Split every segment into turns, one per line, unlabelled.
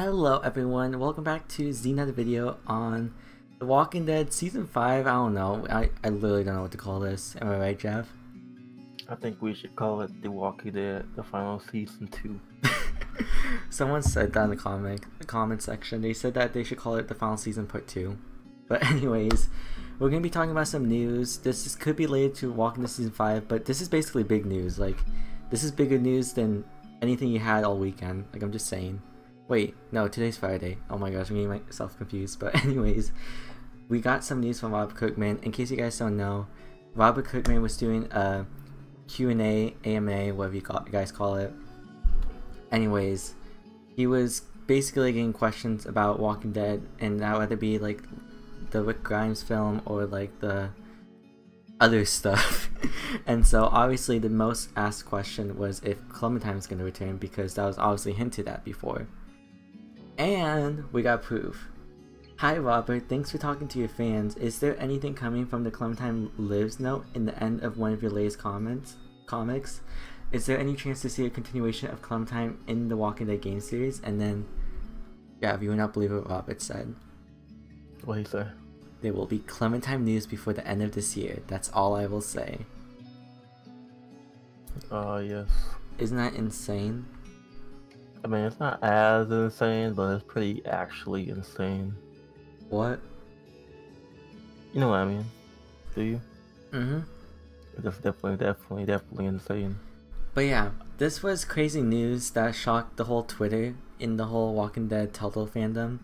Hello everyone, welcome back to another video on The Walking Dead Season 5. I don't know, I literally don't know what to call this. Am I right, Jeff?
I think we should call it The Walking Dead, the final season 2.
Someone said that in the comment section. They said that they should call it the final season part 2. But anyways, we're going to be talking about some news. Could be related to Walking Dead Season 5, but this is basically big news. Like, this is bigger news than anything you had all weekend. Like, I'm just saying. Wait, no, today's Friday. Oh my gosh, I'm getting myself confused. But anyways, we got some news from Robert Kirkman. In case you guys don't know, Robert Kirkman was doing a Q&A, AMA, whatever you guys call it. Anyways, he was basically getting questions about Walking Dead, and that whether it be like the Rick Grimes film or like the other stuff. And so obviously the most asked question was if Clementine is going to return, because that was obviously hinted at before. And we got proof. Hi Robert, thanks for talking to your fans. Is there anything coming from the Clementine Lives note in the end of one of your latest comics? Is there any chance to see a continuation of Clementine in the Walking Dead game series? And then, yeah, if you would not believe what Robert said.
What he say?
There will be Clementine news before the end of this year. That's all I will say.
Yes.
Isn't that insane?
I mean, it's not as insane, but it's pretty actually insane.
What?
You know what I mean? Do you?
Mm-hmm.
It's definitely insane.
But yeah, this was crazy news that shocked the whole Twitter in the whole Walking Dead Telltale fandom.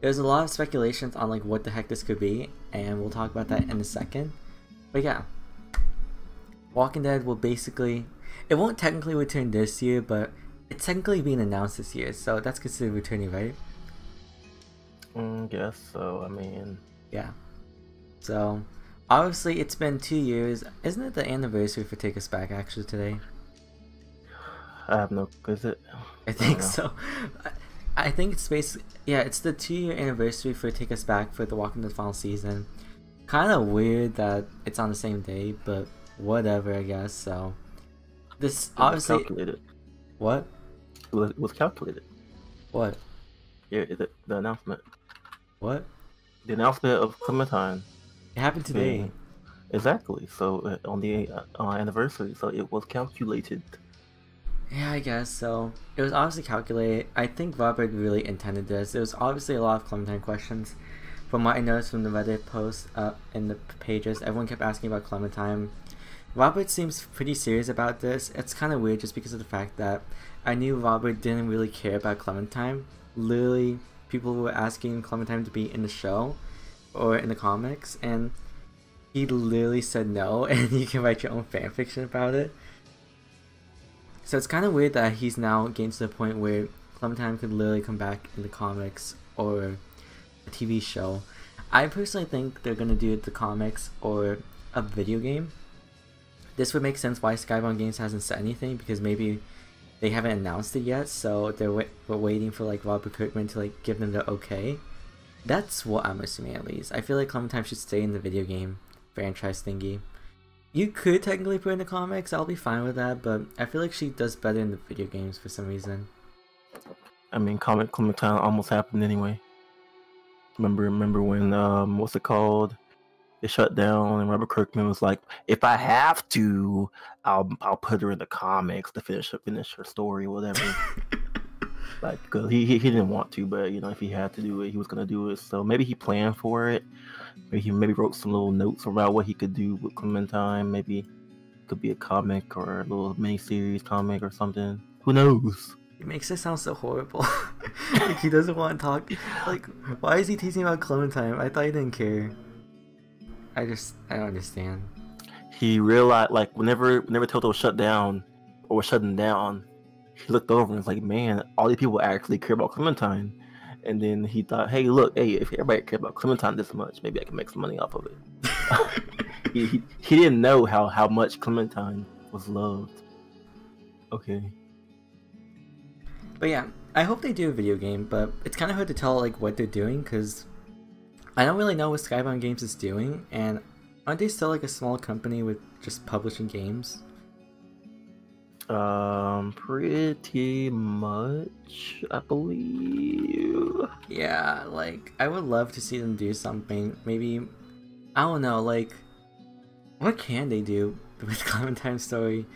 There's a lot of speculations on like what the heck this could be, and we'll talk about that in a second. But yeah, Walking Dead will basically, it won't technically return this year, but it's technically being announced this year, so that's considered returning, right?
Guess so. I mean,
yeah. So obviously it's been 2 years. Isn't it the anniversary for Take Us Back actually today?
I have no. Is it?
I think so. I think it's basically, yeah, it's the 2-year anniversary for Take Us Back for the Walking Dead final season. Kind of weird that it's on the same day, but whatever, I guess. So this obviously
calculated.
What?
It was calculated.
What?
Yeah, the announcement.
What?
The announcement of Clementine.
It happened today.
Yeah, exactly. So on the anniversary, so it was calculated.
Yeah, I guess so. It was obviously calculated. I think Robert really intended this. There was obviously a lot of Clementine questions. From what I noticed from the Reddit posts in the pages, everyone kept asking about Clementine. Robert seems pretty serious about this. It's kind of weird just because of the fact that I knew Robert didn't really care about Clementine. Literally, people were asking Clementine to be in the show or in the comics, and he literally said no, and you can write your own fanfiction about it. So it's kind of weird that he's now getting to the point where Clementine could literally come back in the comics or a TV show. I personally think they're going to do the comics or a video game. This would make sense why Skybound Games hasn't said anything, because maybe they haven't announced it yet, so we're waiting for like Robert Kirkman to like give them the okay. That's what I'm assuming, at least. I feel like Clementine should stay in the video game franchise thingy. You could technically put in the comics, I'll be fine with that, but I feel like she does better in the video games for some reason.
I mean, Clementine almost happened anyway. Remember when what's it called? It shut down, and Robert Kirkman was like, "If I have to, I'll put her in the comics to finish her story, whatever." Like, because he didn't want to, but you know, if he had to do it, he was gonna do it. So maybe he planned for it. Maybe he wrote some little notes about what he could do with Clementine. Maybe it could be a comic or a little mini-series comic or something. Who knows?
It makes it sound so horrible. Like he doesn't want to talk. Like, why is he teasing about Clementine? I thought he didn't care. I don't understand.
He realized, like, whenever Telltale shut down or was shutting down, he looked over and was like, "Man, all these people actually care about Clementine." And then he thought, "Hey, look, if everybody cared about Clementine this much, maybe I can make some money off of it." he didn't know how much Clementine was loved. Okay.
But yeah, I hope they do a video game, but it's kind of hard to tell like what they're doing, because I don't really know what Skybound Games is doing, and aren't they still like a small company with just publishing games?
Pretty much, I believe.
Yeah, like I would love to see them do something. Maybe I don't know, like what can they do with Clementine's story?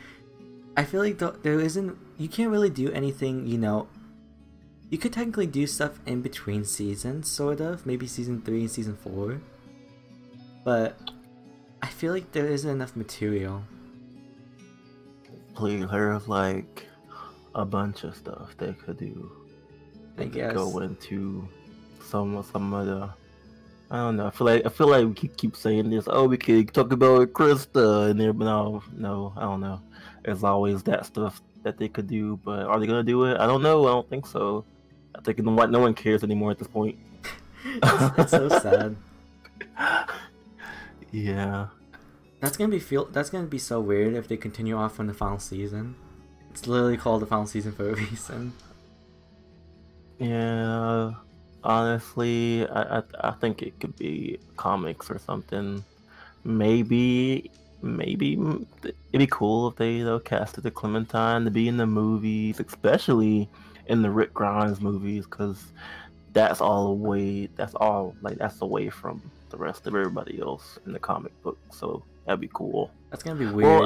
I feel like there isn't. You can't really do anything. You could technically do stuff in between seasons, sort of. Maybe season 3 and season 4. But I feel like there isn't enough material.
Please, there's like a bunch of stuff they could do. They could go into some of the. I don't know. I feel like we keep saying this. Oh, we could talk about Krista and there, but no. I don't know. There's always that stuff that they could do, but are they gonna do it? I don't know. I don't think so. I think no one cares anymore at this point.
It's so sad.
Yeah.
That's gonna be so weird if they continue off from the final season. It's literally called the final season for a reason.
Yeah. Honestly, I think it could be comics or something. Maybe it'd be cool if they casted the Clementine to be in the movies, especially in the Rick Grimes movies, because that's away from the rest of everybody else in the comic book. So that'd be cool.
That's gonna be weird.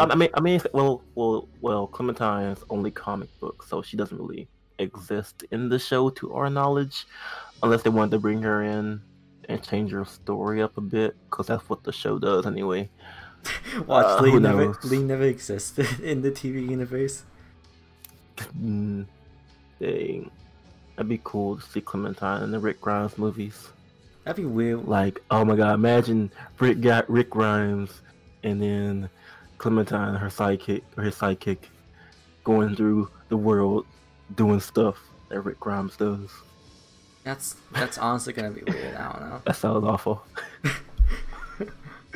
Well, Clementine's only comic book, so she doesn't really exist in the show to our knowledge, unless they wanted to bring her in and change her story up a bit, because that's what the show does anyway.
Watch, Lee never existed in the TV universe.
Dang. That'd be cool to see Clementine in the Rick Grimes movies.
That'd be weird.
Like, oh my god, imagine Rick Grimes and then Clementine, her sidekick, going through the world doing stuff that Rick Grimes does.
That's honestly gonna be weird. I don't know.
That sounds awful.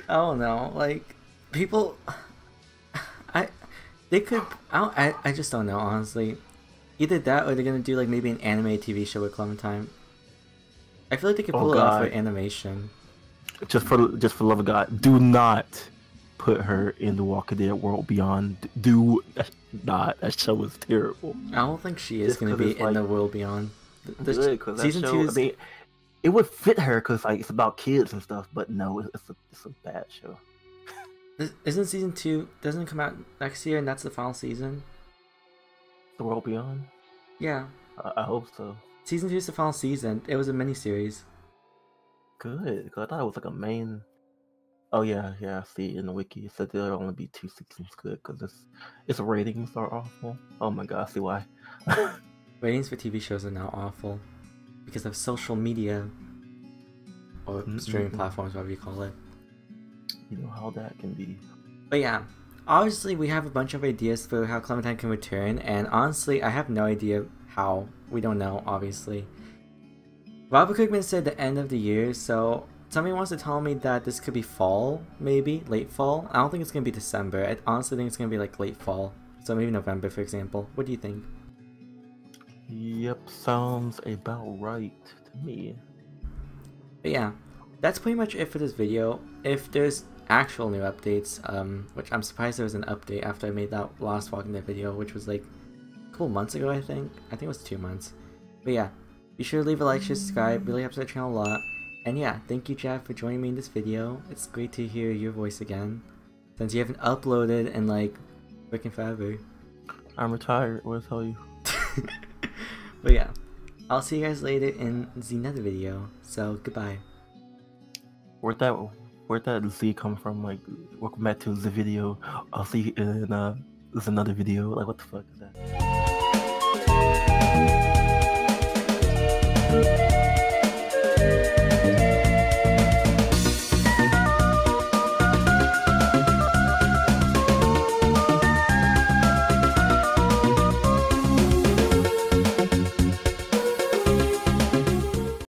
I don't know. Like, people, I just don't know, honestly. Either that or they're gonna do like maybe an anime TV show with Clementine. I feel like they could pull it off with animation.
Just for love of God, do not put her in the Walking Dead World Beyond. Do not. That show was terrible.
I don't think she is gonna be in the World Beyond.
Season 2. I mean, it would fit her because like it's about kids and stuff. But no, it's a bad show.
Isn't season 2 doesn't come out next year, and that's the final season?
The World Beyond?
Yeah.
I hope so.
Season 2 is the final season. It was a miniseries.
Good, because I thought it was like a main. Oh yeah. I see in the wiki it said there'll only be 2 seasons. Good, because its ratings are awful. Oh my god, I see why.
Ratings for TV shows are now awful because of social media or streaming platforms, whatever you call it.
You know how that can be.
But yeah, obviously we have a bunch of ideas for how Clementine can return, and honestly, I have no idea how. We don't know, obviously. Robert Kirkman said the end of the year, so somebody wants to tell me that this could be fall, maybe late fall. I don't think it's gonna be December. I honestly think it's gonna be like late fall, so maybe November, for example. What do you think?
Yep, sounds about right to me.
But yeah, that's pretty much it for this video. If there's actual new updates, which I'm surprised there was an update after I made that last Walking Dead video, which was like a couple months ago, I think it was 2 months. But yeah, be sure to leave a like, share, subscribe, really helps the channel a lot. And yeah, thank you Jeff for joining me in this video. It's great to hear your voice again, since you haven't uploaded in like freaking forever.
I'm retired, what I tell you.
But yeah, I'll see you guys later in the another video, so goodbye.
Where'd that Z come from? Like, welcome back to the video. I'll see you in this another video. Like, what the fuck is that?